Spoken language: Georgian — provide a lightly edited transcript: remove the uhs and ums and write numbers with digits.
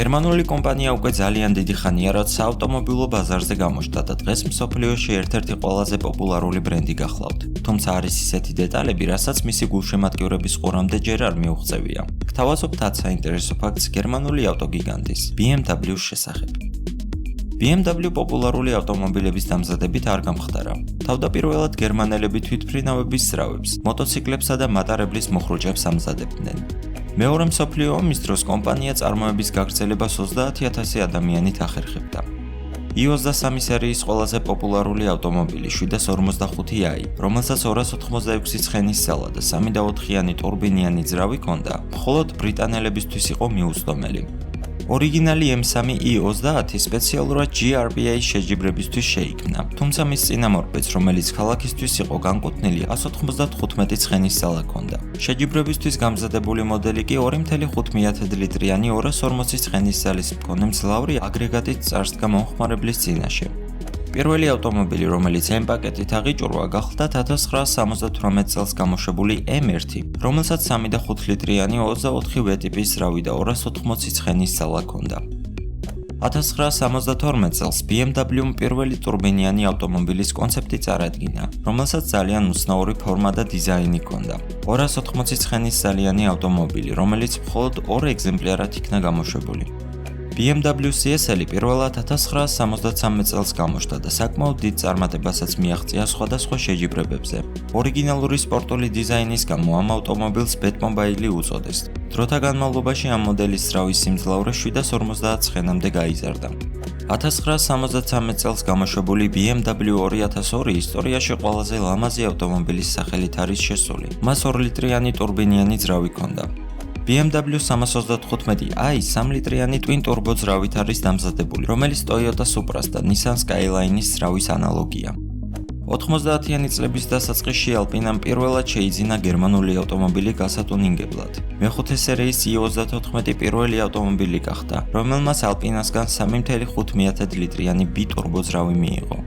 გერმანული კომპანია უკვე ძალიან დიდი ხანია, რაც საავტომობილო ბაზარზე გამოჩნდა და დღეს მსოფლიოში ერთ-ერთი ყველაზე პოპულარული ბრენდი გახლავთ. თუმცა არის ისეთი დეტალები, რასაც მისი გულშემატკივრების ყურამდე ჯერ არ მიუღწევია. გთავაზობთ 10 საინტერესო ფაქტს გერმანული ავტოგიგანტის BMW-ს შესახებ. BMW პოპულარული ავტომობილების დამზადებით არ გამხდარა. თავდაპირველად გერმანელები თვითმფრინავების ძრავებს, მოტოციკლებსა და მატარებლის მოხრუჭებს ამზადებდნენ. მეორე მსოფლიო ომის დროს კომპანია წარმოების გაგრძელებას 30,000 ადამიანით ახერხებდა. i23 სერიის ყველაზე პოპულარული ავტომობილი 745i, რომელსაც 286 ცხენის ძალა და 3.4-იანი ტურბინიანი ძრავი ჰქონდა, მხოლოდ ბრიტანელებისთვის იყო მიუწვდომელი. ორიგინალი M3 i30 სპეციალურად GRBA-ის შეჯიბრებისთვის შეიქმნა, თუმცა მის წინამორბედს, რომელიც ქალაქისთვის იყო განკუთვნილი, 195 ცხენის ძალა ჰქონდა. შეჯიბრებისთვის გამზადებული მოდელი კი 2.5 ლიტრიანი 240 ცხენის ძალის მქონე მძლავრი აგრეგატით წარსდგა მომხმარებლის წინაშე. პირველი ავტომობილი, რომელიც M პაკეტით აღიჭურვა, გახლდა 1978 წელს გამოშვებული M1, რომელსაც 3.5 ლიტრიანი 24 V-ტიპის ძრავი და 280 ცხენის ძალა ჰქონდა. 1972 წელს BMW-მ პირველი ტურბინიანი ავტომობილის კონცეფტი წარადგინა, რომელსაც ძალიან უცნაური ფორმა და დიზაინი ჰქონდა. 280 ცხენის ძალიანი ავტომობილი, რომელიც მხოლოდ 2 ეგზემპლარად იქნა გამოშვებული. BMW CSL პირველად 1973 წელს გამოჩნდა და საკმაოდ დიდ წარმატებასაც მიაღწია სხვადასხვა შეჯიბრებებზე. ორიგინალური სპორტული დიზაინის გამო ამ ავტომობილს Batmobile უწოდეს. დროთა განმავლობაში ამ მოდელის ძრავის სიმძლავრე 750 ცხენამდე გაიზარდა. 1973 წელს გამოშვებული BMW 2002 ისტორიაში ყველაზე ლამაზი ავტომობილის სახელით არის შესული. მას 2 ლიტრიანი ტურბინიანი ძრავი ჰქონდა. BMW 325i 3 ლიტრიანი twin turbo ძრავით არის დამზადებული, რომელიც Toyota Supra-ს და Nissan Skyline-ის ძრავის ანალოგია. 90-იანი წლების დასაწყისში ალპინამ პირველად შეიძინა გერმანული ავტომობილი გასატუნინგებლად. მეხუთე სერიის i34 პირველი ავტომობილი გახდა, რომელმაც ალპინასგან 3.5 ლიტრიანი B-turbo ძრავი მიიღო.